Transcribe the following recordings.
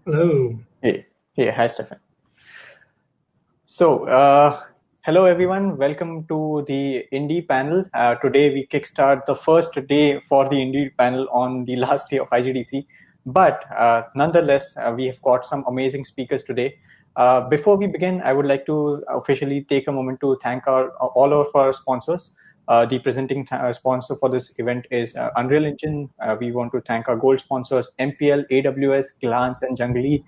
Hello. Hi, Stefan. So, hello everyone. Welcome to the Indie panel. Today we kickstart the first day for the Indie panel on the last day of IGDC. But nonetheless, we have got some amazing speakers today. Before we begin, I would like to officially take a moment to thank all of our sponsors. The presenting sponsor for this event is Unreal Engine. We want to thank our gold sponsors MPL, AWS, Glance, and Junglee.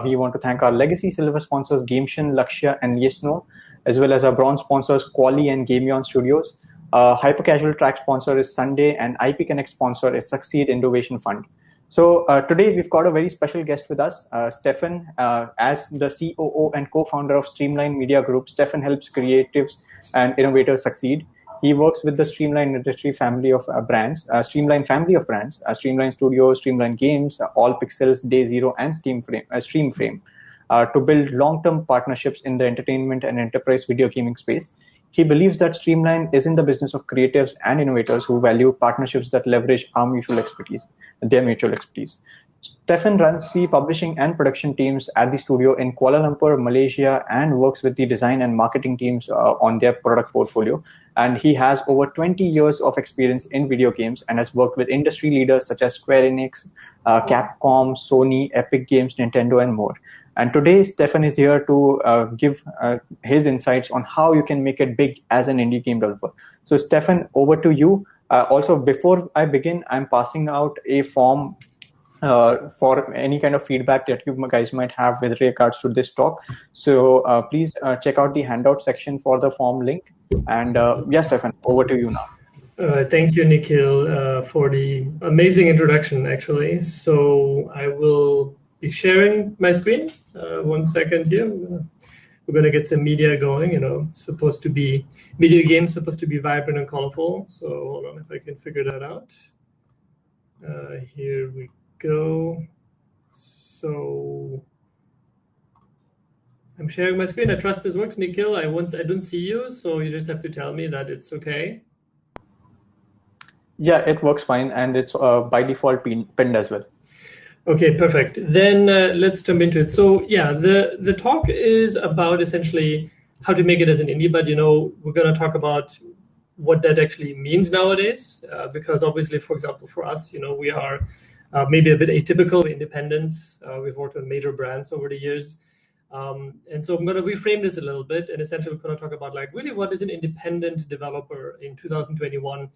We want to thank our legacy silver sponsors Gameshin, Lakshya, and Yesno, as well as our bronze sponsors Quali and Gameon Studios. Hyper Casual Track sponsor is Sunday, and IP Connect sponsor is Succeed Innovation Fund. So today we've got a very special guest with us, Stefan. As the COO and co-founder of Streamline Media Group, Stefan helps creatives and innovators succeed. He works with the Streamline industry family of brands, Streamline family of brands, Streamline Studios, Streamline Games, All Pixels, Day Zero, and Streamframe, to build long-term partnerships in the entertainment and enterprise video gaming space. He believes that Streamline is in the business of creatives and innovators who value partnerships that leverage their mutual expertise. Stefan runs the publishing and production teams at the studio in Kuala Lumpur, Malaysia, and works with the design and marketing teams on their product portfolio. And he has over 20 years of experience in video games and has worked with industry leaders such as Square Enix, Capcom, Sony, Epic Games, Nintendo, and more. And today, Stefan is here to give his insights on how you can make it big as an indie game developer. So, Stefan, over to you. Also, before I begin, I'm passing out a form for any kind of feedback that you guys might have with regards to this talk. So please check out the handout section for the form link. And yes, Stefan, over to you now. Thank you, Nikhil, for the amazing introduction, actually. So I will be sharing my screen. 1 second here. We're gonna get some media going, media games supposed to be vibrant and colorful. So hold on if I can figure that out. Here we go. So I'm sharing my screen. I trust this works, Nikhil. I don't see you, so you just have to tell me that it's okay. Yeah, it works fine, and it's by default pinned as well. Okay, perfect. Then let's jump into it. So yeah, the talk is about essentially how to make it as an indie, but we're going to talk about what that actually means nowadays, because obviously, for example, for us, we are maybe a bit atypical independents. We've worked on major brands over the years. And so I'm going to reframe this a little bit, and essentially we're going to talk about really what is an independent developer in 2021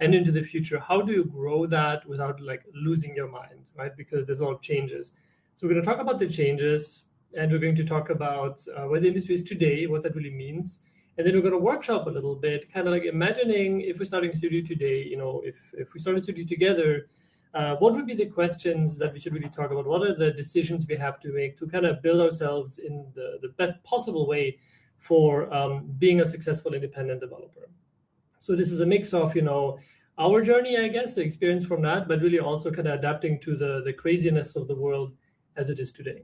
and into the future. How do you grow that without losing your mind, right? Because there's a lot of changes. So we're going to talk about the changes, and we're going to talk about where the industry is today, what that really means. And then we're going to workshop a little bit, kind of like imagining if we're starting a studio today, if we start a studio together, what would be the questions that we should really talk about? What are the decisions we have to make to kind of build ourselves in the best possible way for being a successful independent developer? So this is a mix of, our journey, I guess, the experience from that, but really also kind of adapting to the craziness of the world as it is today.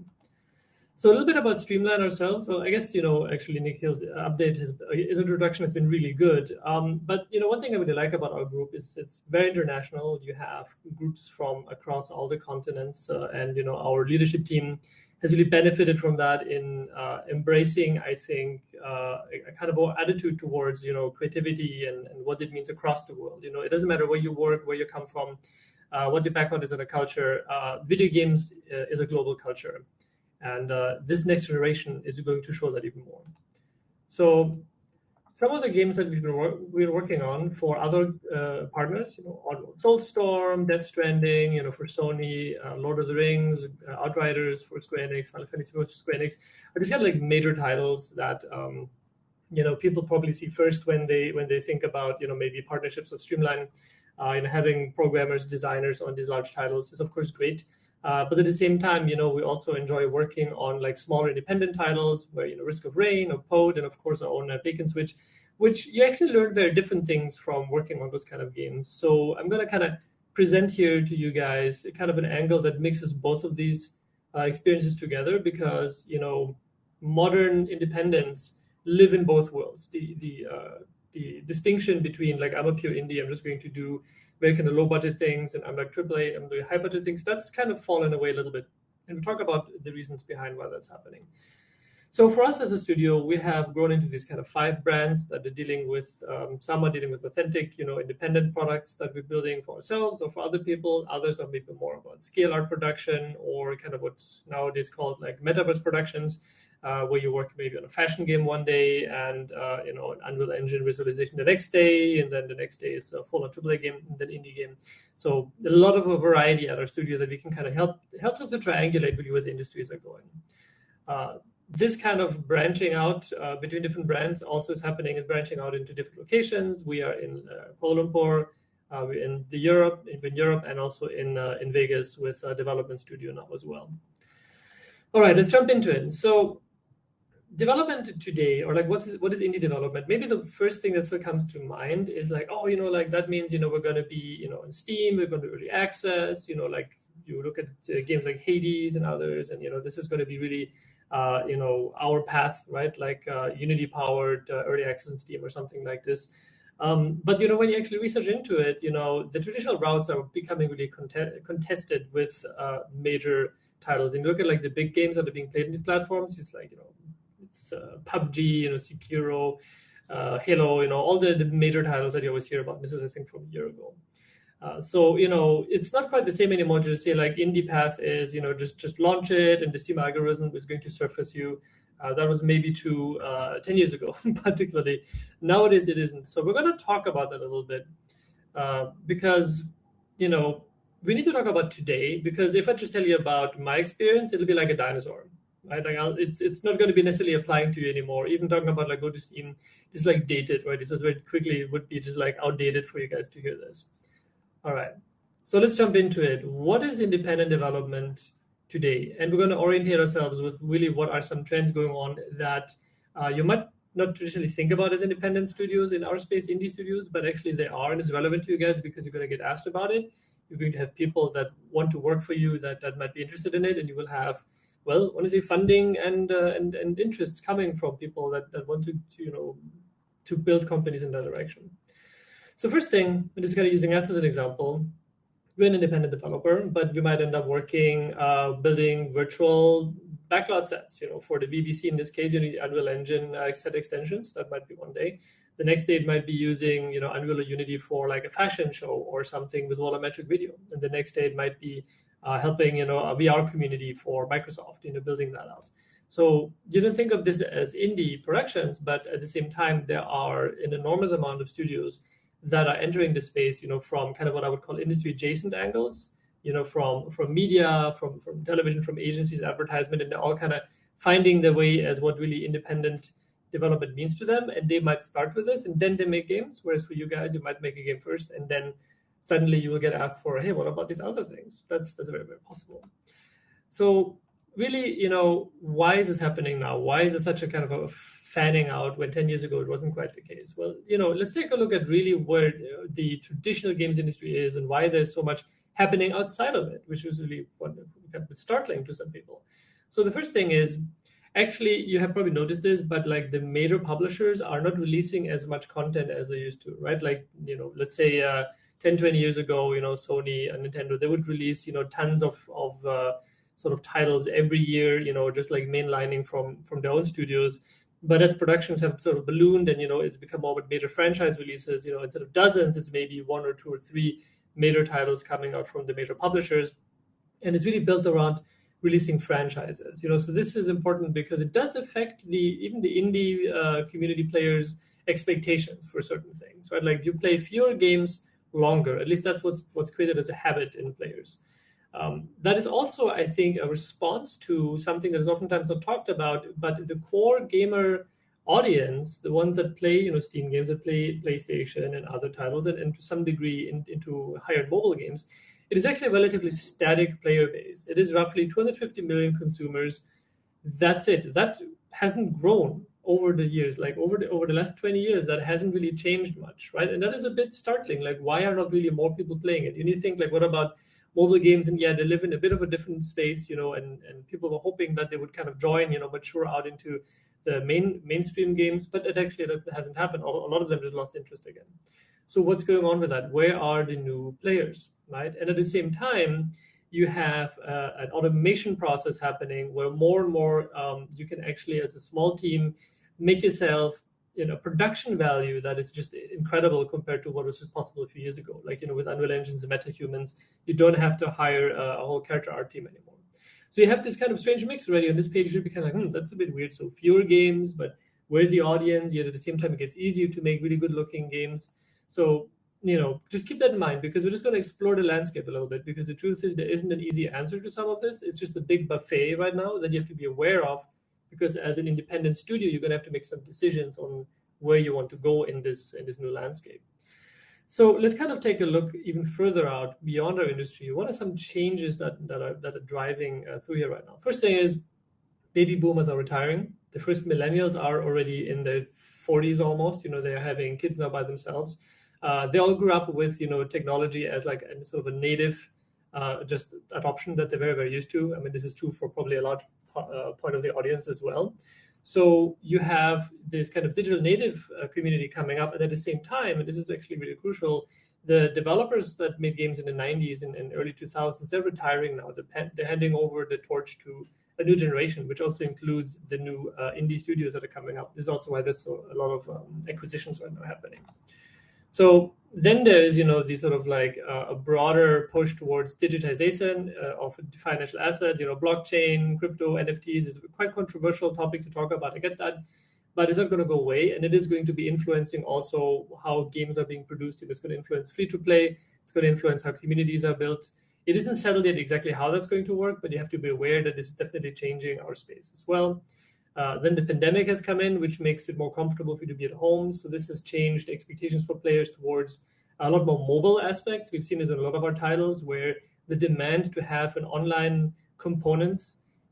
So a little bit about Streamline ourselves. Well, I guess, actually Nikhil's his introduction has been really good. But, one thing I really like about our group is it's very international. You have groups from across all the continents, and, our leadership team has really benefited from that in embracing, I think, a kind of attitude towards, creativity and what it means across the world. It doesn't matter where you work, where you come from, what your background is in a culture. Video games is a global culture. And this next generation is going to show that even more. So some of the games that we're working on for other partners, Soulstorm, Death Stranding, for Sony, Lord of the Rings, Outriders for Square Enix, Final Fantasy for Square Enix, are just kind of major titles that people probably see first when they think about maybe partnerships of Streamline. Having programmers, designers on these large titles is of course great. But at the same time, we also enjoy working on smaller independent titles where, Risk of Rain or Pode, and of course our own Bacon Switch, which you actually learn very different things from working on those kind of games. So I'm going to kind of present here to you guys kind of an angle that mixes both of these experiences together, because, modern independents live in both worlds. The distinction between I'm a pure indie, I'm just going to do very kind of low budget things, and I'm AAA, I'm doing high budget things, that's kind of fallen away a little bit. And we'll talk about the reasons behind why that's happening. So for us as a studio, we have grown into these kind of 5 brands that are dealing with, some are dealing with authentic, independent products that we're building for ourselves or for other people. Others are maybe more about scale art production or kind of what's nowadays called like metaverse productions, where you work maybe on a fashion game one day and, an Unreal Engine visualization the next day, and then the next day it's a full-on AAA game and then indie game. So a lot of a variety at our studio that we can kind of helps us to triangulate really where the industries are going. This kind of branching out between different brands also is happening and branching out into different locations. We are in Kuala Lumpur, we're in Europe, and also in Vegas with a development studio now as well. All right, let's jump into it. So development today, or like what is indie development? Maybe the first thing that comes to mind is like, like that means, we're going to be, in Steam, we're going to early access, like you look at games like Hades and others, and, this is going to be really, our path, right? Like Unity powered early access on Steam or something like this. But, when you actually research into it, the traditional routes are becoming really contested with major titles. And you look at like the big games that are being played in these platforms, it's like, it's PUBG, Sekiro, Halo, all the major titles that you always hear about. This is, I think, from a year ago. So, it's not quite the same anymore to say like indie path is, just launch it and the Steam algorithm is going to surface you. That was maybe 10 years ago, particularly. Nowadays, it isn't. So we're going to talk about that a little bit because, we need to talk about today, because if I just tell you about my experience, it'll be like a dinosaur. Right? Like it's not going to be necessarily applying to you anymore. Even talking about like go to Steam, it's like dated, right? So very quickly it would be just like outdated for you guys to hear this. All right, so let's jump into it. What is independent development today? And we're going to orientate ourselves with really what are some trends going on that you might not traditionally think about as independent studios in our space, indie studios, but actually they are, and it's relevant to you guys because you're going to get asked about it. You're going to have people that want to work for you that might be interested in it, and you will have, well, honestly, funding and interests coming from people that want to build companies in that direction. So first thing, I'm just kind of using us as an example. We're an independent developer, but we might end up working, building virtual backlot sets, for the BBC in this case, you need Unreal Engine set extensions. That might be one day. The next day it might be using, Unreal or Unity for like a fashion show or something with volumetric video. And the next day it might be helping, a VR community for Microsoft, building that out. So you don't think of this as indie productions, but at the same time, there are an enormous amount of studios that are entering the space, from kind of what I would call industry adjacent angles, from media, from television, from agencies, advertisement, and they're all kind of finding their way as what really independent development means to them. And they might start with this and then they make games. Whereas for you guys, you might make a game first and then suddenly you will get asked for, hey, what about these other things? That's very, very possible. So really, why is this happening now? Why is there such a kind of a fanning out when 10 years ago it wasn't quite the case? Well, let's take a look at really where the traditional games industry is and why there's so much happening outside of it, which is really a bit startling to some people. So the first thing is, actually, you have probably noticed this, but like the major publishers are not releasing as much content as they used to, right? Like, let's say 10, 20 years ago, Sony and Nintendo, they would release, tons of sort of titles every year, just like mainlining from their own studios. But as productions have sort of ballooned and, it's become more with major franchise releases, instead of dozens, it's maybe 1 or 2 or 3 major titles coming out from the major publishers. And it's really built around releasing franchises, so this is important because it does affect even the indie community players' expectations for certain things, right? Like you play fewer games longer, at least that's what's created as a habit in players. That is also, I think, a response to something that is oftentimes not talked about, but the core gamer audience, the ones that play, Steam games, that play PlayStation and other titles, and to some degree into higher mobile games, it is actually a relatively static player base. It is roughly 250 million consumers. That's it. That hasn't grown over the years, like over the last 20 years, that hasn't really changed much, right? And that is a bit startling. Like, why are not really more people playing it? And you think, like, what about mobile games? And yeah, they live in a bit of a different space, and people were hoping that they would kind of join, mature out into the mainstream games, but it actually hasn't happened. A lot of them just lost interest again. So what's going on with that? Where are the new players, right? And at the same time, You have an automation process happening where more and more you can actually, as a small team, make yourself production value that is just incredible compared to what was just possible a few years ago. Like with Unreal Engines and MetaHumans, you don't have to hire a whole character art team anymore. So you have this kind of strange mix already. On this page, you should be kind of like, that's a bit weird. So fewer games, but where's the audience? Yet at the same time, it gets easier to make really good looking games. So just keep that in mind, because we're just going to explore the landscape a little bit, because the truth is there isn't an easy answer to some of this. It's just a big buffet right now that you have to be aware of, because as an independent studio, you're going to have to make some decisions on where you want to go in this new landscape. So let's kind of take a look even further out beyond our industry. What are some changes that are driving through here right now? First thing is baby boomers are retiring. The first millennials are already in their 40s almost. They're having kids now by themselves. They all grew up with technology as like a sort of a native just adoption that they're very, very used to. I mean, this is true for probably a large part of the audience as well. So you have this kind of digital native community coming up, and at the same time, and this is actually really crucial, the developers that made games in the 90s and early 2000s, they're retiring now. They're handing over the torch to a new generation, which also includes the new indie studios that are coming up. This is also why there's a lot of acquisitions right now happening. So then there is, this sort of like a broader push towards digitization of financial assets. Blockchain, crypto, NFTs is a quite controversial topic to talk about. I get that, but it's not going to go away, and it is going to be influencing also how games are being produced. It's going to influence free to play. It's going to influence how communities are built. It isn't settled yet exactly how that's going to work, but you have to be aware that this is definitely changing our space as well. Then the pandemic has come in, which makes it more comfortable for you to be at home. So this has changed expectations for players towards a lot more mobile aspects. We've seen this in a lot of our titles, where the demand to have an online component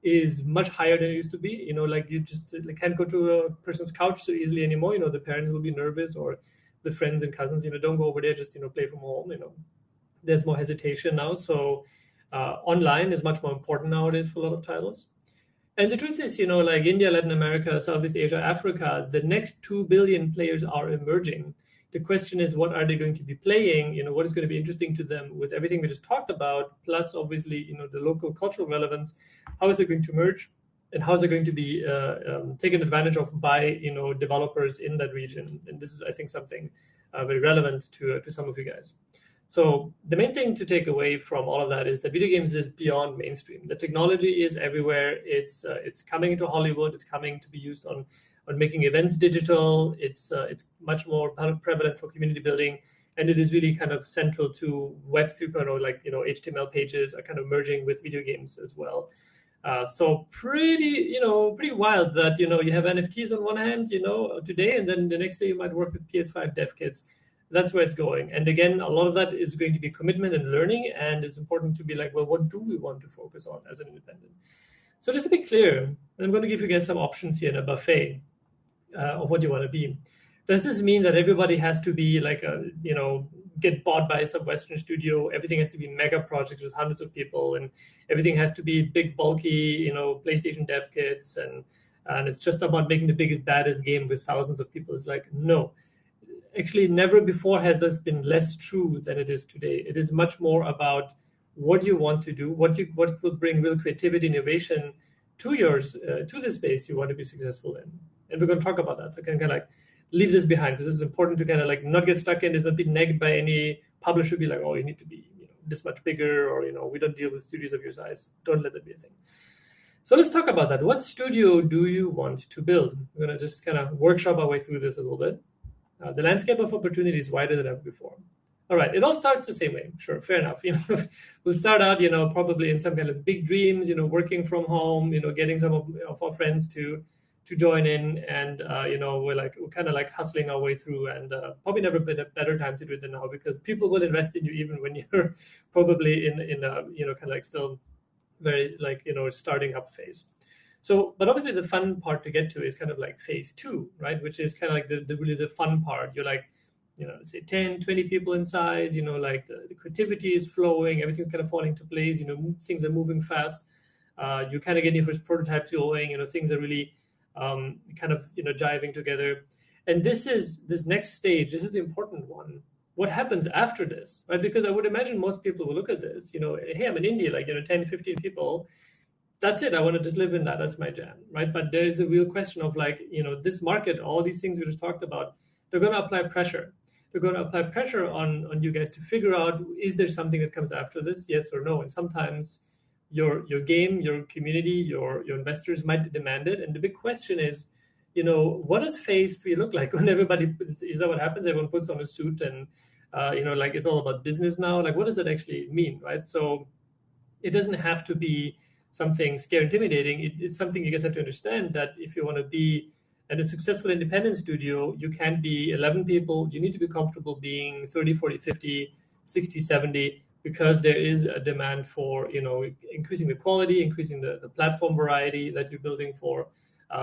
is much higher than it used to be. Like you just can't go to a person's couch so easily anymore. The parents will be nervous, or the friends and cousins, don't go over there, just play from home. There's more hesitation now. So online is much more important nowadays for a lot of titles. And the truth is, like India, Latin America, Southeast Asia, Africa, the next 2 billion players are emerging. The question is, what are they going to be playing? What is going to be interesting to them with everything we just talked about, plus obviously, the local cultural relevance. How is it going to merge, and how is it going to be taken advantage of by developers in that region? And this is, I think, something very relevant to some of you guys. So the main thing to take away from all of that is that video games is beyond mainstream. The technology is everywhere. It's coming into Hollywood. It's coming to be used on making events digital. It's much more prevalent for community building, and it is really kind of central to Web 3.0. Like HTML pages are kind of merging with video games as well. So pretty wild that you have NFTs on one hand today, and then the next day you might work with PS5 dev kits. That's where it's going. And again, a lot of that is going to be commitment and learning, and it's important to be like, well, what do we want to focus on as an independent? So just to be clear, I'm going to give you guys some options here in a buffet of what you want to be. Does this mean that everybody has to be like get bought by some Western studio? Everything has to be mega projects with hundreds of people, and everything has to be big, bulky, PlayStation dev kits, and it's just about making the biggest, baddest game with thousands of people? It's like, no. Actually, never before has this been less true than it is today. It is much more about what you want to do, what will bring real creativity, innovation to the space you want to be successful in. And we're going to talk about that. So I can kind of like leave this behind, because this is important to kind of like not get stuck in. It's not be nagged by any publisher, be like, oh, you need to be this much bigger, or we don't deal with studios of your size. Don't let that be a thing. So let's talk about that. What studio do you want to build? We're going to just kind of workshop our way through this a little bit. The landscape of opportunity is wider than ever before. All right, it all starts the same way. Sure, fair enough. We'll start out, probably in some kind of big dreams, working from home, getting some of our friends to join in, and we're kind of like hustling our way through, and probably never been a better time to do it than now, because people will invest in you even when you're probably in a kind of like still very starting up phase. So, but obviously the fun part to get to is kind of like phase 2, right? Which is kind of like the really the fun part. You're like, let's say 10, 20 people in size, like the creativity is flowing, everything's kind of falling into place, things are moving fast. You kind of get your first prototypes going, things are really kind of, jiving together. And this next stage, this is the important one, what happens after this, right? Because I would imagine most people will look at this, hey, I'm in India, 10, 15 people. That's it. I want to just live in that. That's my jam, right? But there is a real question of this market, all these things we just talked about, they're going to apply pressure. They're going to apply pressure on you guys to figure out, is there something that comes after this? Yes or no. And sometimes your game, your community, your investors might demand it. And the big question is, what does phase 3 look like when everybody, is that what happens? Everyone puts on a suit and, it's all about business now. What does that actually mean, right? So it doesn't have to be something scary, intimidating. It's something you guys have to understand, that if you want to be at a successful independent studio, you can't be 11 people. You need to be comfortable being 30, 40, 50, 60, 70, because there is a demand for, increasing the quality, increasing the platform variety that you're building for,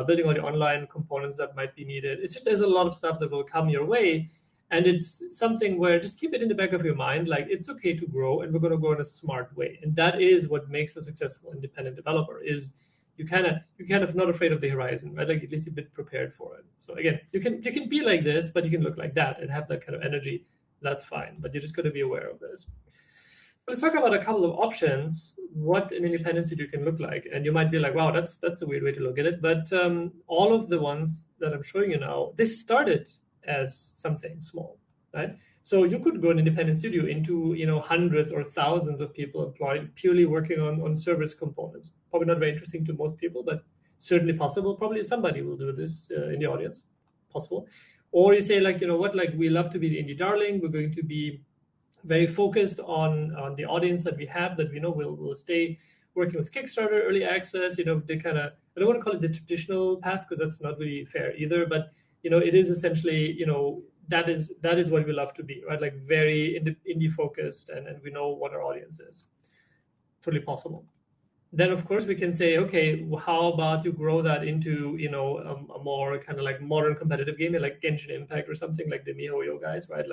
building all the online components that might be needed. It's just, there's a lot of stuff that will come your way. And it's something where just keep it in the back of your mind, it's okay to grow, and we're going to grow in a smart way. And that is what makes a successful independent developer, is you're kind of not afraid of the horizon, right? At least you're a bit prepared for it. So again, you can be like this, but you can look like that and have that kind of energy. That's fine, but you're just going to be aware of this. Let's talk about a couple of options, what an independent studio can look like. And you might be like, wow, that's a weird way to look at it. But all of the ones that I'm showing you now, they started as something small, right? So you could go an independent studio into hundreds or thousands of people employed purely working on service components. Probably not very interesting to most people, but certainly possible. Probably somebody will do this in the audience, possible. Or you say we love to be the indie darling. We're going to be very focused on the audience that we have, that we know will stay working with Kickstarter, early access. They kind of, I don't want to call it the traditional path, because that's not really fair either, but it is essentially, that is what we love to be, right? Very indie focused, and we know what our audience is. Totally possible. Then of course we can say, okay, how about you grow that into, a more kind of modern competitive game, like Genshin Impact or something, like the MiHoYo guys, right?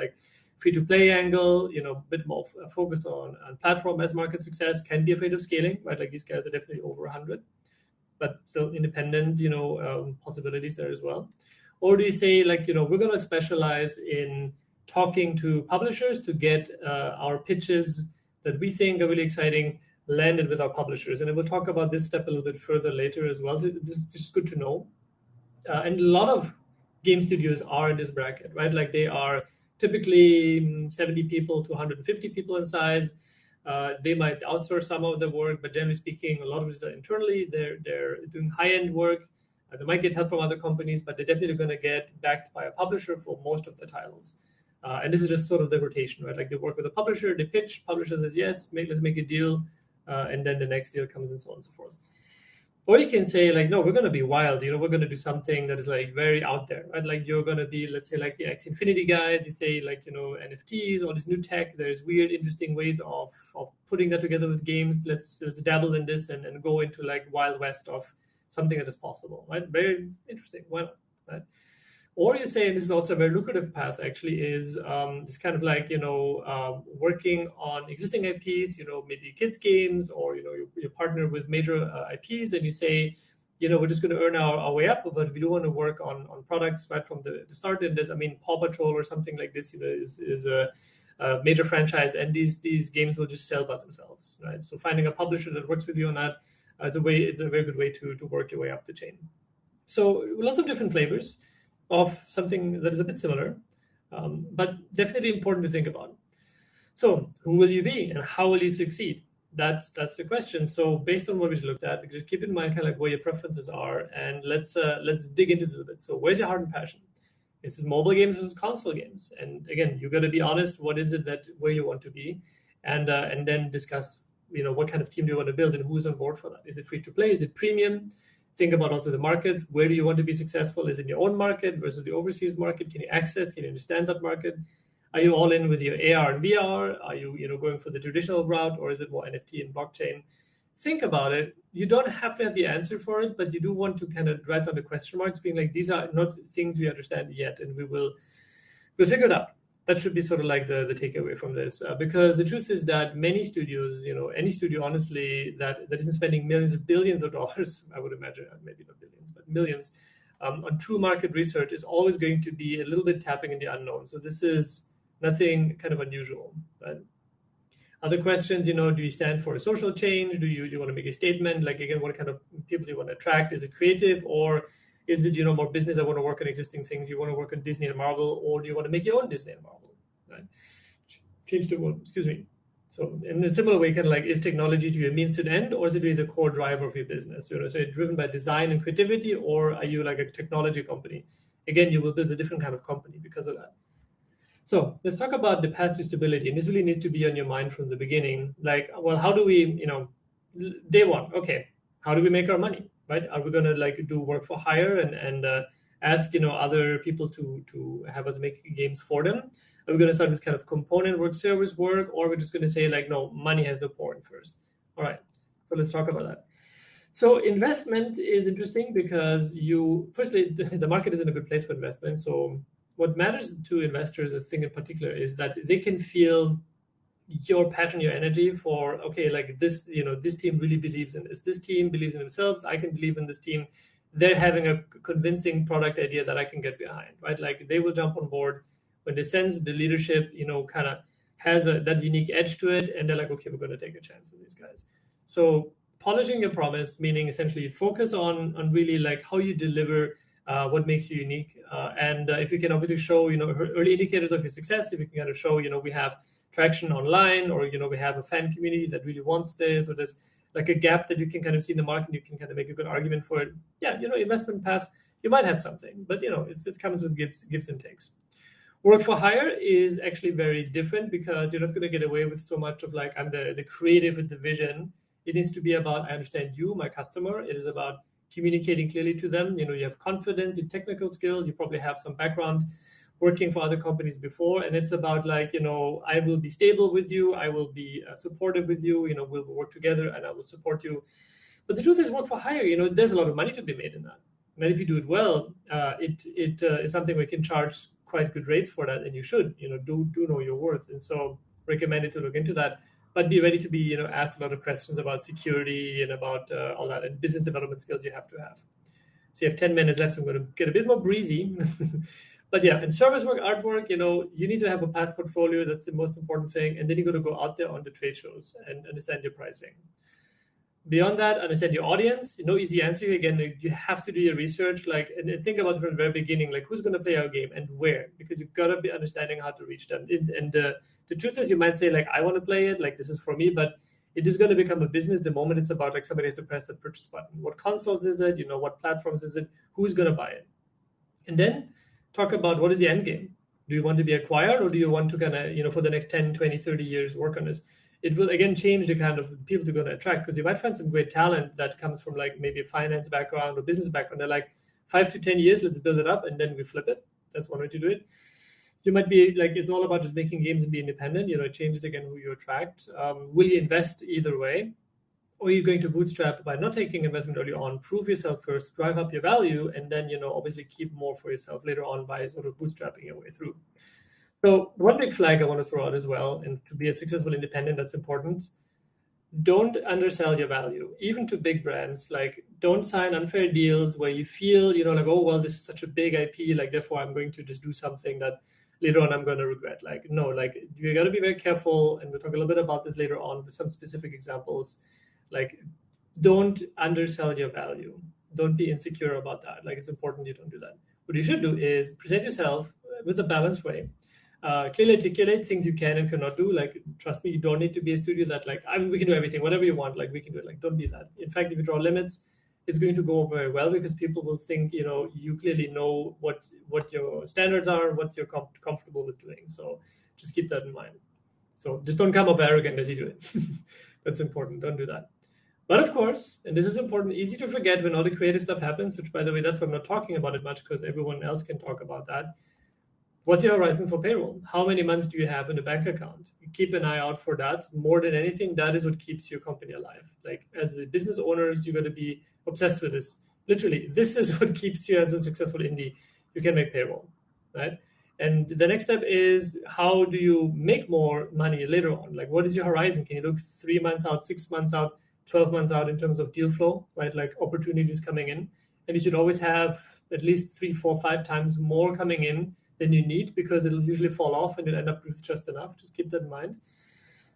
Free-to-play angle, a bit more focus on platform as market success, can be afraid of scaling, right? These guys are definitely over 100, but still independent, possibilities there as well. Or do you say, we're going to specialize in talking to publishers to get our pitches that we think are really exciting landed with our publishers? And we'll talk about this step a little bit further later as well. This is just good to know. And a lot of game studios are in this bracket, right? They are typically 70 people to 150 people in size. They might outsource some of the work, but generally speaking, a lot of it is internally. They're doing high-end work. They might get help from other companies, but they're definitely going to get backed by a publisher for most of the titles. And this is just sort of the rotation, right? They work with a publisher, they pitch, publisher says, yes, let's make a deal, and then the next deal comes, and so on and so forth. Or you can say, no, we're going to be wild. We're going to do something that is very out there, right? You're going to be, let's say, the X Infinity guys. You say, NFTs, all this new tech. There's weird, interesting ways of putting that together with games. Let's dabble in this and go into Wild West of something that is possible, right? Very interesting. Why not, right? Or you say, and this is also a very lucrative path, actually, is this kind of working on existing IPs, maybe kids games, or, you partner with major IPs, and you say, we're just going to earn our way up, but we do want to work on products right from the start. And there's, Paw Patrol or something like this, is a major franchise, and these games will just sell by themselves, right? So finding a publisher that works with you on that is a very good way to work your way up the chain. So lots of different flavors of something that is a bit similar, but definitely important to think about. So who will you be and how will you succeed? That's the question. So based on what we just looked at, just keep in mind kind of where your preferences are, and let's dig into this a bit. So where's your heart and passion? Is it mobile games versus console games? And again, you got to be honest. What is it where you want to be, and then discuss what kind of team do you want to build and who's on board for that? Is it free to play? Is it premium? Think about also the markets. Where do you want to be successful? Is it your own market versus the overseas market? Can you understand that market? Are you all in with your AR and VR? Are you going for the traditional route, or is it more NFT and blockchain? Think about it. You don't have to have the answer for it, but you do want to kind of write down the question marks, being these are not things we understand yet, and we'll figure it out. That should be sort of the takeaway from this, because the truth is that many studios, any studio, honestly, that isn't spending millions of billions of dollars, I would imagine, maybe not billions, but millions, on true market research is always going to be a little bit tapping in the unknown. So this is Nothing kind of unusual. Right? Other questions, do you stand for a social change? Do you want to make a statement? Like, again, what kind of people do you want to attract? Is it creative, or is it, more business? I want to work on existing things. You want to work on Disney and Marvel, or do you want to make your own Disney and Marvel? Right? Change the world, excuse me. So in a similar way, kind of like, is technology to your means to an end, or is it really the core driver of your business? So you're driven by design and creativity, or are you like a technology company? Again, you will build a different kind of company because of that. So let's talk about the path to stability. And this really needs to be on your mind from the beginning. Like, well, how do we, day one, okay, how do we make our money, right? Are we going to like do work for hire and ask, other people to have us make games for them? Are we going to start with kind of component work, service work, or we're just going to say like, no, money has to pour in first? All right, so let's talk about that. So investment is interesting because firstly, the market is in a good place for investment. So what matters to investors, I think in particular, is that they can feel your passion, your energy for, okay, like this, this team really believes in this. This team believes in themselves. I can believe in this team. They're having a convincing product idea that I can get behind, right? Like they will jump on board when they sense the leadership, kind of has that unique edge to it. And they're like, okay, we're going to take a chance with these guys. So polishing your promise, meaning essentially focus on really like how you deliver what makes you unique. And if you can obviously show, early indicators of your success, if you can kind of show, we have traction online, or, we have a fan community that really wants this, or there's like a gap that you can kind of see in the market, and you can kind of make a good argument for it. Yeah, investment path, you might have something, but, it comes with gives and takes. Work for hire is actually very different because you're not going to get away with so much of like, I'm the creative with the vision. It needs to be about, I understand you, my customer. It is about communicating clearly to them. You have confidence in technical skill. You probably have some background working for other companies before. And it's about like, I will be stable with you. I will be supportive with you. We'll work together and I will support you. But the truth is, work for hire, there's a lot of money to be made in that. And if you do it well, it is something we can charge quite good rates for that. And you should, do know your worth. And so recommended to look into that. But be ready to be, asked a lot of questions about security and about all that, and business development skills you have to have. So you have 10 minutes left. So I'm going to get a bit more breezy. But yeah, in service work, artwork, you need to have a past portfolio. That's the most important thing. And then you got to go out there on the trade shows and understand your pricing. Beyond that, understand your audience. No easy answer. Again, you have to do your research, and think about it from the very beginning, like who's going to play our game and where, because you've got to be understanding how to reach them. And the truth is, you might say like, I want to play it, like this is for me, but it is going to become a business the moment it's about like somebody has to press the purchase button. What consoles is it? What platforms is it? Who's going to buy it? And then talk about what is the end game. Do you want to be acquired, or do you want to kind of, for the next 10, 20, 30 years work on this? It will again change the kind of people you're going to attract, because you might find some great talent that comes from like maybe a finance background or business background. They're like 5 to 10 years, let's build it up and then we flip it. That's one way to do it. You might be like, it's all about just making games and be independent. It changes again who you attract. Will you invest either way? Or are you going to bootstrap by not taking investment early on, prove yourself first, drive up your value, and then, obviously keep more for yourself later on by sort of bootstrapping your way through. So one big flag I want to throw out as well, and to be a successful independent, that's important. Don't undersell your value, even to big brands. Like, don't sign unfair deals where you feel, like, oh, well, this is such a big IP, like, therefore I'm going to just do something that later on I'm going to regret. Like, no, like, you got to be very careful, and we'll talk a little bit about this later on with some specific examples. Like, don't undersell your value. Don't be insecure about that. Like, it's important you don't do that. What you should do is present yourself with a balanced way. Clearly articulate things you can and cannot do. Like, trust me, you don't need to be a studio that like, we can do everything, whatever you want, like we can do it. Like, don't be that. In fact, if you draw limits, it's going to go very well, because people will think, you clearly know what your standards are, what you're comfortable with doing. So just keep that in mind. So just don't come off arrogant as you do it. That's important. Don't do that. But of course, and this is important, easy to forget when all the creative stuff happens, which, by the way, that's why I'm not talking about it much, because everyone else can talk about that. What's your horizon for payroll? How many months do you have in a bank account? You keep an eye out for that. More than anything, that is what keeps your company alive. Like, as the business owners, you got to be obsessed with this. Literally, this is what keeps you as a successful indie. You can make payroll, right? And the next step is, how do you make more money later on? Like, what is your horizon? Can you look 3 months out, 6 months out, 12 months out in terms of deal flow, right? Like, opportunities coming in. And you should always have at least 3, 4, 5 times more coming in than you need, because it'll usually fall off and you'll end up with just enough. Just keep that in mind.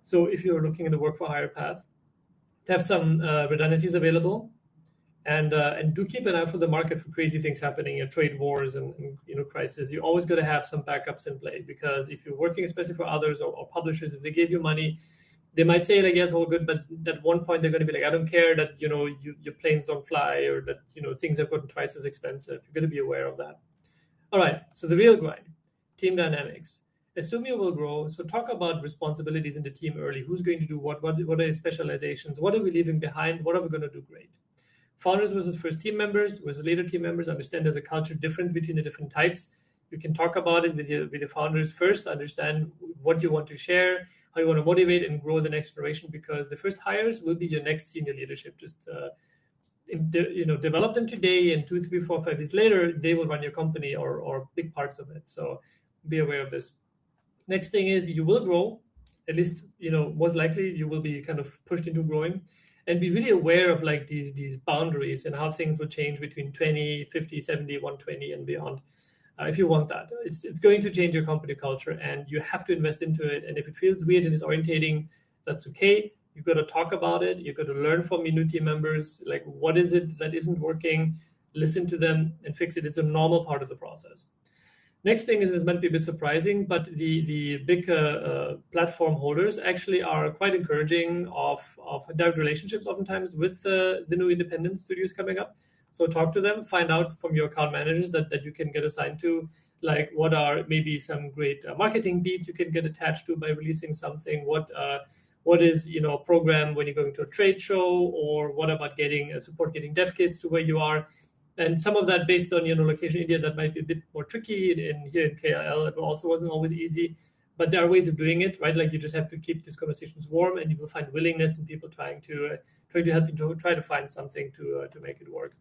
So if you're looking at the work for hire path, to have some redundancies available, and do keep an eye for the market for crazy things happening, trade wars and crisis. You always got to have some backups in play, because if you're working especially for others or publishers, if they gave you money, they might say like, yes, all good, but at one point they're going to be like, I don't care that your planes don't fly, or that things have gotten twice as expensive. You're going to be aware of that. All right, so the real grind, team dynamics. Assume you will grow, so talk about responsibilities in the team early. Who's going to do what are your specializations? What are we leaving behind? What are we going to do great? Founders versus first team members versus later team members. Understand there's a culture difference between the different types. You can talk about it with your founders first, understand what you want to share, how you want to motivate and grow the next generation, because the first hires will be your next senior leadership. Just develop them today, and 2, 3, 4, 5 years later, they will run your company or big parts of it. So be aware of this. Next thing is you will grow, at least, most likely you will be kind of pushed into growing, and be really aware of like these boundaries and how things will change between 20, 50, 70, 120 and beyond. If you want that, it's going to change your company culture, and you have to invest into it. And if it feels weird and disorientating, that's okay. You've got to talk about it. You've got to learn from your new team members, like what is it that isn't working, listen to them and fix it. It's a normal part of the process. Next thing is, might be a bit surprising, but the big platform holders actually are quite encouraging of direct relationships oftentimes with the new independent studios coming up. So talk to them, find out from your account managers that you can get assigned to, like what are maybe some great marketing beats you can get attached to by releasing something. What is a program when you're going to a trade show, or what about getting support, getting dev kits to where you are. And some of that based on location India, that might be a bit more tricky. Here in KL, it also wasn't always easy, but there are ways of doing it, right? Like you just have to keep these conversations warm, and you will find willingness and people trying to help you to try to find something to make it work.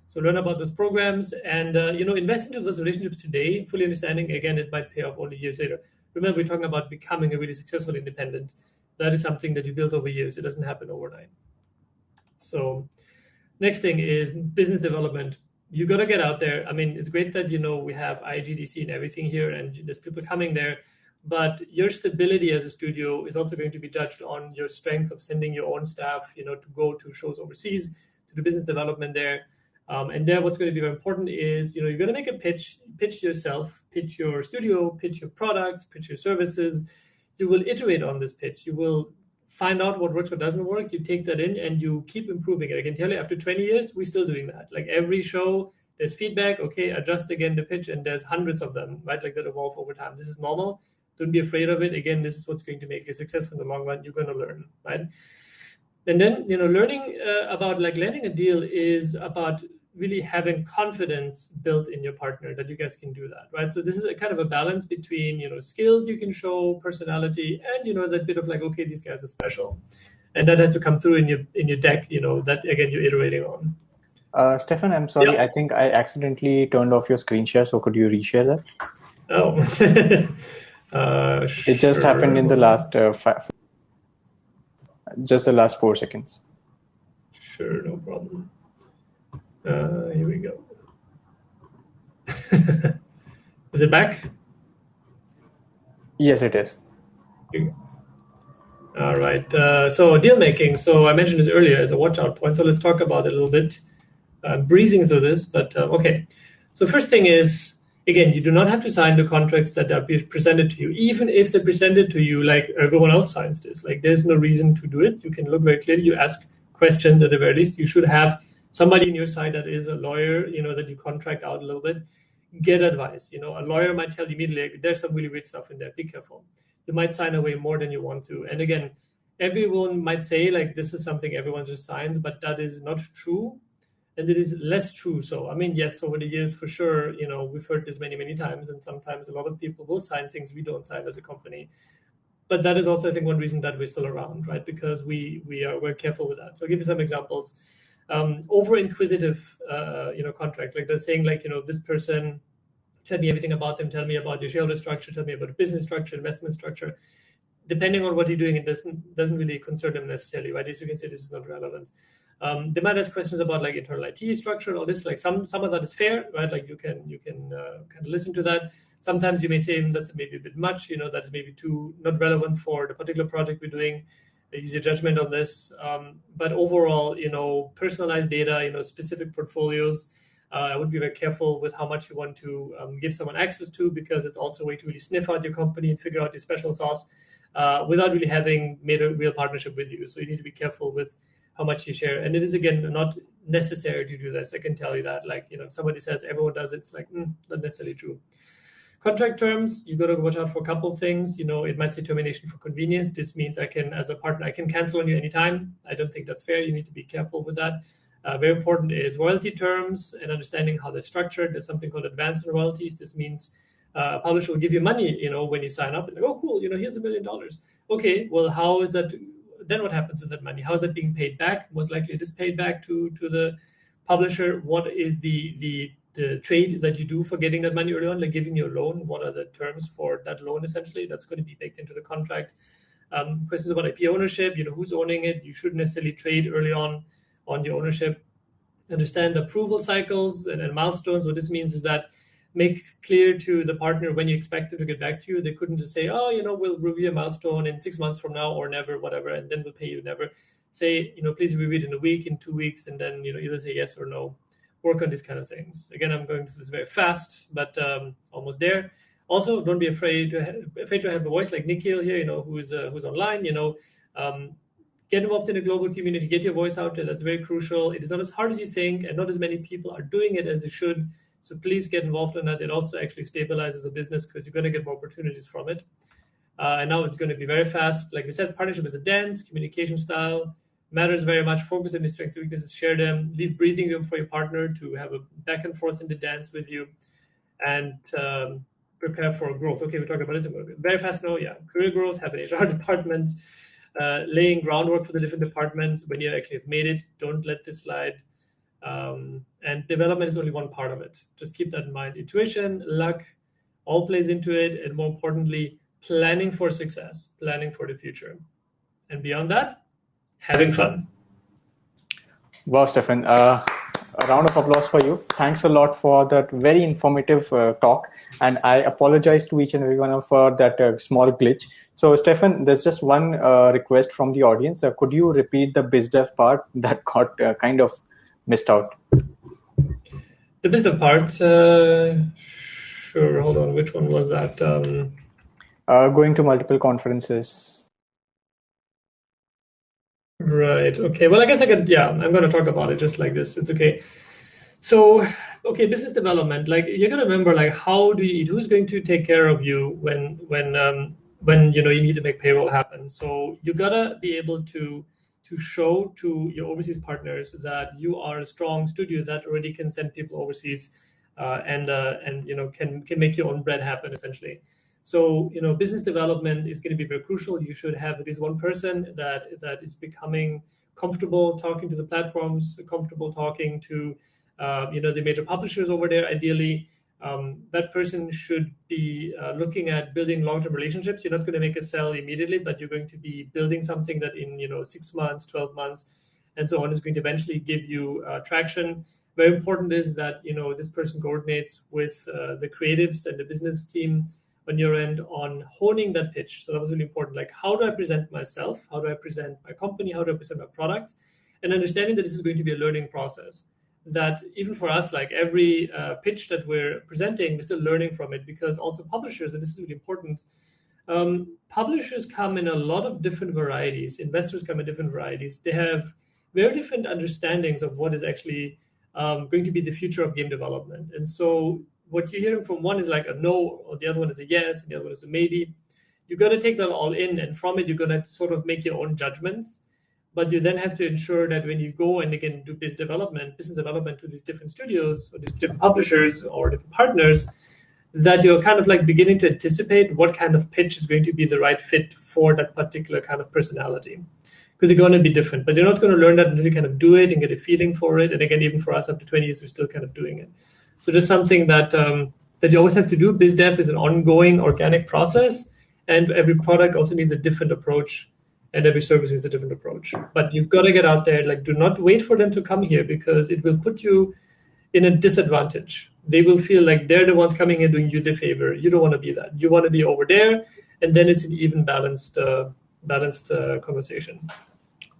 So learn about those programs, and invest into those relationships today, fully understanding again it might pay off only years later. Remember, we're talking about becoming a really successful independent. That is something that you build over years. It doesn't happen overnight. So next thing is business development. You got to get out there. I mean, it's great that, we have IGDC and everything here, and there's people coming there, but your stability as a studio is also going to be judged on your strength of sending your own staff, to go to shows overseas, to do business development there. And there, what's going to be very important is, you're going to make a pitch yourself, pitch your studio, pitch your products, pitch your services. You will iterate on this pitch. You will find out what works, what doesn't work. You take that in and you keep improving it. I can tell you, after 20 years, we're still doing that. Like every show, there's feedback. Okay, adjust again the pitch, and there's hundreds of them, right? Like that evolve over time. This is normal. Don't be afraid of it. Again, this is what's going to make you successful in the long run. You're going to learn, right? And then, learning about like landing a deal is about really having confidence built in your partner that you guys can do that, right? So this is a kind of a balance between, skills you can show, personality, and, that bit of like, okay, these guys are special. And that has to come through in your deck, that again, you're iterating on. Stefan, I'm sorry. Yeah. I think I accidentally turned off your screen share. So could you reshare that? Oh, It just happened in the last, just the last 4 seconds. Sure, no problem. Here we go. Is it back? Yes, it is. All right. So deal making. So I mentioned this earlier as a watch out point. So let's talk about it a little bit. Breezing through this, but okay. So first thing is, again, you do not have to sign the contracts that are presented to you, even if they're presented to you like everyone else signs this. Like there's no reason to do it. You can look very clearly. You ask questions at the very least. You should have somebody on your side that is a lawyer, that you contract out a little bit. Get advice. A lawyer might tell you immediately, there's some really weird stuff in there. Be careful. You might sign away more than you want to. And again, everyone might say like this is something everyone just signs, but that is not true. And it is less true. So, I mean, yes, over the years, for sure, we've heard this many, many times. And sometimes a lot of people will sign things we don't sign as a company. But that is also, I think, one reason that we're still around, right? Because we're careful with that. So I'll give you some examples. Over inquisitive, contracts, like they're saying like, this person, tell me everything about them, tell me about your shareholder structure, tell me about business structure, investment structure. Depending on what you're doing, it doesn't really concern them necessarily, right? As you can say, this is not relevant. They might ask questions about like internal IT structure and all this. Like some of that is fair, right? Like you can kind of listen to that. Sometimes you may say that's maybe a bit much, that's maybe too not relevant for the particular project we're doing. Use your judgment on this. But overall, personalized data, specific portfolios, I would be very careful with how much you want to give someone access to, because it's also a way to really sniff out your company and figure out your special sauce without really having made a real partnership with you. So you need to be careful with how much you share. And it is, again, not necessary to do this. I can tell you that. Like, if somebody says everyone does it, it's like, not necessarily true. Contract terms, you got to watch out for a couple of things. It might say termination for convenience. This means I can, as a partner, I can cancel on you anytime. I don't think that's fair. You need to be careful with that. Very important is royalty terms and understanding how they're structured. There's something called advance royalties. This means a publisher will give you money, when you sign up. And like, oh, cool, here's $1 million. Okay, well, how is that? Then what happens with that money? How is that being paid back? Most likely it is paid back to the publisher. What is the trade that you do for getting that money early on, like giving you a loan? What are the terms for that loan? Essentially, that's going to be baked into the contract. Questions about IP ownership, who's owning it. You shouldn't necessarily trade early on your ownership. Understand approval cycles and milestones. What this means is that make clear to the partner when you expect them to get back to you. They couldn't just say, oh, we'll review a milestone in 6 months from now or never, whatever, and then we'll pay you. Never say, please review it in a week, in 2 weeks, and then, either say yes or no. Work on these kind of things. Again, I'm going through this very fast, but almost there. Also, don't be afraid to have a voice like Nikhil here, who's online. Get involved in a global community. Get your voice out there. That's very crucial. It is not as hard as you think, and not as many people are doing it as they should. So please get involved in that. It also actually stabilizes a business because you're going to get more opportunities from it. And now it's going to be very fast. Like we said, partnership is a dance. Communication style matters very much. Focus on your strengths and weaknesses, share them. Leave breathing room for your partner to have a back and forth in the dance with you, and prepare for growth. Okay, we're talking about this very fast now. Yeah, career growth, have an HR department, laying groundwork for the different departments. When you actually have made it, don't let this slide. And development is only one part of it. Just keep that in mind. Intuition, luck, all plays into it. And more importantly, planning for success, planning for the future. And beyond that, having fun. Wow, Stefan. A round of applause for you. Thanks a lot for that very informative talk. And I apologize to each and every one for that small glitch. So, Stefan, there's just one request from the audience. Could you repeat the BizDev part that got kind of missed out? The BizDev part, sure. Hold on. Which one was that? Going to multiple conferences. Right. Okay. Well, I guess I could. Yeah, I'm going to talk about it just like this. It's okay. So, okay, business development. Like, you're going to remember, like, how do you eat? Who's going to take care of you when you need to make payroll happen? So you gotta be able to show to your overseas partners that you are a strong studio that already can send people overseas, and can make your own bread happen, essentially. So business development is going to be very crucial. You should have at least one person that is becoming comfortable talking to the platforms, comfortable talking to the major publishers over there. Ideally, that person should be looking at building long-term relationships. You're not going to make a sell immediately, but you're going to be building something that in 6 months, 12 months, and so on is going to eventually give you traction. Very important is that this person coordinates with the creatives and the business team on your end on honing that pitch. So that was really important. Like, how do I present myself? How do I present my company? How do I present my product? And understanding that this is going to be a learning process. That even for us, like every pitch that we're presenting, we're still learning from it, because also publishers, and this is really important, publishers come in a lot of different varieties. Investors come in different varieties. They have very different understandings of what is actually going to be the future of game development. And so what you're hearing from one is like a no, or the other one is a yes, and the other one is a maybe. You've got to take that all in, and from it, you're going to sort of make your own judgments. But you then have to ensure that when you go and again do business development to these different studios or these different publishers or different partners, that you're kind of like beginning to anticipate what kind of pitch is going to be the right fit for that particular kind of personality. Because they're going to be different, but you're not going to learn that until you kind of do it and get a feeling for it. And again, even for us, after 20 years, we're still kind of doing it. So just something that you always have to do. Biz dev is an ongoing organic process, and every product also needs a different approach, and every service needs a different approach. But you've got to get out there. Like, do not wait for them to come here, because it will put you in a disadvantage. they will feel like they're the ones coming in doing you the favor. You don't want to be that. You want to be over there, and then it's an even balanced conversation.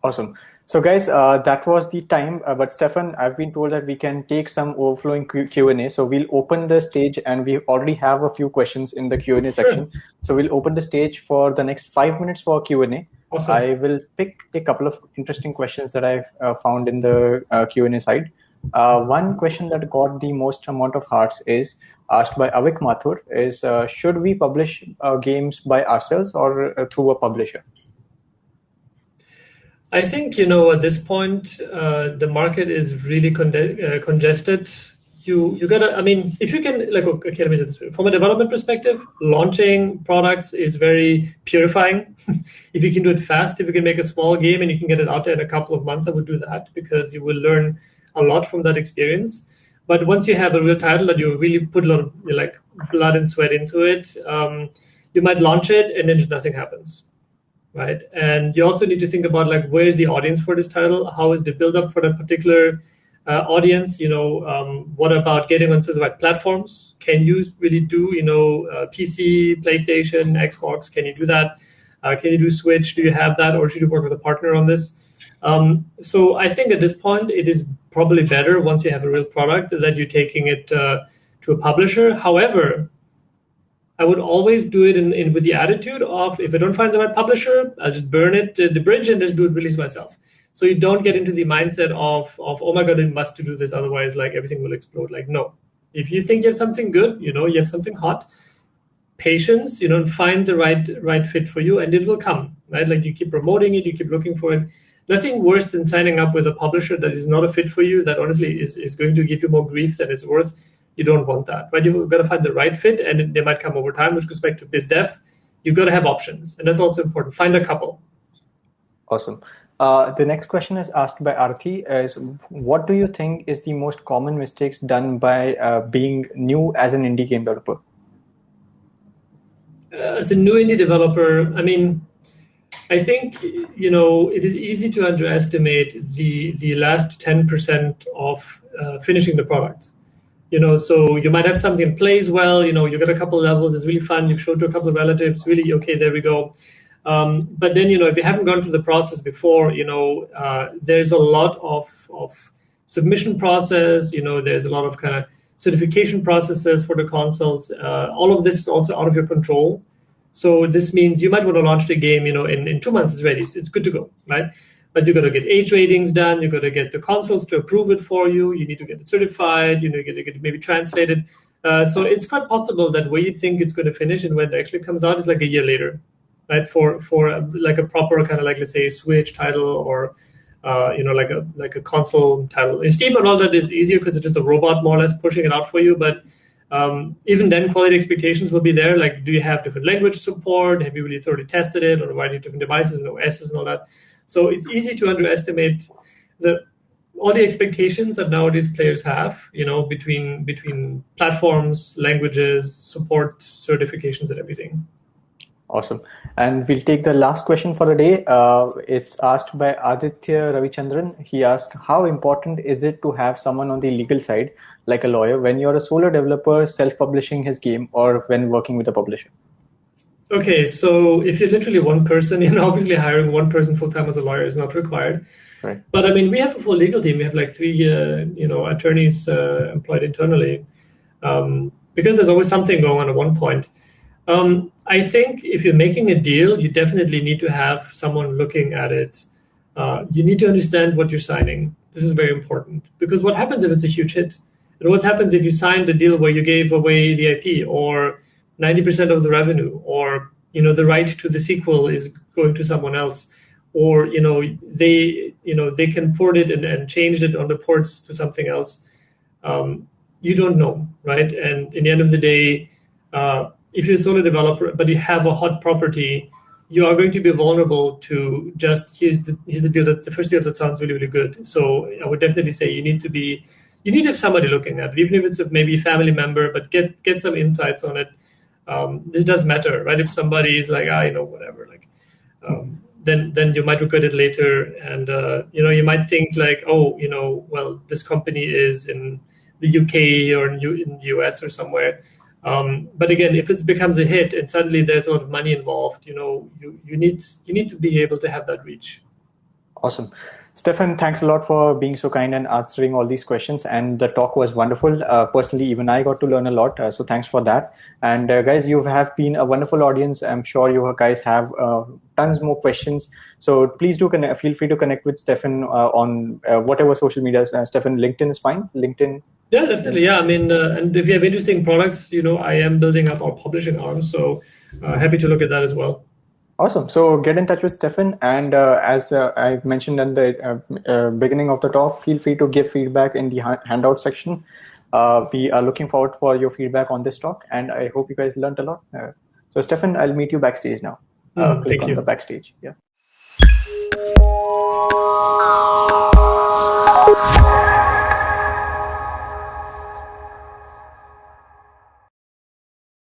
Awesome. So guys, that was the time. But Stefan, I've been told that we can take some overflowing Q&A. So we'll open the stage, and we already have a few questions in the Q&A section. Sure. So we'll open the stage for the next 5 minutes for Q&A. Awesome. I will pick a couple of interesting questions that I've found in the Q&A side. One question that got the most amount of hearts is asked by Avik Mathur is, should we publish games by ourselves or through a publisher? I think, at this point, the market is really congested. You gotta, if you can, okay, let me say this way. From a development perspective, launching products is very purifying. If you can do it fast, if you can make a small game and you can get it out there in a couple of months, I would do that, because you will learn a lot from that experience. But once you have a real title that you really put a lot of blood and sweat into it, you might launch it and then just nothing happens. Right, and you also need to think about where's the audience for this title? How is the build up for that particular audience? What about getting onto the right platforms? Can you really do PC, PlayStation, Xbox? Can you do that? Can you do Switch? Do you have that, or should you work with a partner on this? So I think at this point it is probably better, once you have a real product, that you're taking it to a publisher. However, I would always do it in with the attitude of, if I don't find the right publisher, I'll just burn it the bridge and just do it, release myself. So you don't get into the mindset of oh my God, I must do this, otherwise everything will explode. No, if you think you have something good, you have something hot, patience, find the right fit for you, and it will come. Right, you keep promoting it, you keep looking for it. Nothing worse than signing up with a publisher that is not a fit for you, that honestly is going to give you more grief than it's worth. You don't want that, right? You've got to find the right fit, and they might come over time, which goes back to biz dev. You've got to have options, and that's also important. Find a couple. Awesome. The next question is asked by Arthi is, what do you think is the most common mistakes done by being new as an indie game developer? As a new indie developer, I think, it is easy to underestimate the last 10% of finishing the product. So you might have something that plays well, you get a couple of levels, it's really fun, you've showed to a couple of relatives, really, okay, there we go. But then, if you haven't gone through the process before, there's a lot of submission process, there's a lot of kind of certification processes for the consoles. All of this is also out of your control. So this means you might want to launch the game, in 2 months it's ready, it's good to go, right? But you've got to get age ratings done. You've got to get the consoles to approve it for you. You need to get it certified. You get to get it maybe translated. So it's quite possible that where you think it's going to finish and when it actually comes out is a year later, right? For a proper kind of let's say Switch title, or like a console title. In Steam and all that is easier because it's just a robot more or less pushing it out for you. But even then, quality expectations will be there. Do you have different language support? Have you really thoroughly tested it on a variety of different devices and OSs and all that? So it's easy to underestimate all the expectations that nowadays players have, between platforms, languages, support, certifications, and everything. Awesome. And we'll take the last question for the day. It's asked by Aditya Ravichandran. He asked, how important is it to have someone on the legal side, like a lawyer, when you're a solo developer self-publishing his game or when working with a publisher? Okay, so if you're literally one person, obviously hiring one person full-time as a lawyer is not required. Right. But we have a full legal team. We have 3, attorneys employed internally, because there's always something going on at one point. I think if you're making a deal, you definitely need to have someone looking at it. You need to understand what you're signing. This is very important, because what happens if it's a huge hit? And what happens if you signed a deal where you gave away the IP, or 90% of the revenue, or the right to the sequel is going to someone else, or they can port it and change it on the ports to something else. You don't know, right? And in the end of the day, if you're a solo developer but you have a hot property, you are going to be vulnerable to just here's the deal, the first deal that sounds really, really good. So I would definitely say you need to have somebody looking at it, even if it's maybe a family member, but get some insights on it. This does matter, right? If somebody is whatever, then you might regret it later, and you might think well, this company is in the UK or in the US or somewhere. But again, if it becomes a hit and suddenly there's a lot of money involved, you need to be able to have that reach. Awesome. Stefan, thanks a lot for being so kind and answering all these questions. And the talk was wonderful. Personally, even I got to learn a lot. So thanks for that. And guys, you have been a wonderful audience. I'm sure you guys have tons more questions. So please do feel free to connect with Stefan on whatever social media. Stefan, LinkedIn is fine. LinkedIn. Yeah, definitely. Yeah, I mean, and if you have interesting products, I am building up our publishing arm. So happy to look at that as well. Awesome. So get in touch with Stefan. And as I mentioned in the beginning of the talk, feel free to give feedback in the handout section. We are looking forward for your feedback on this talk. And I hope you guys learned a lot. So Stefan, I'll meet you backstage now. Click on the backstage. Yeah.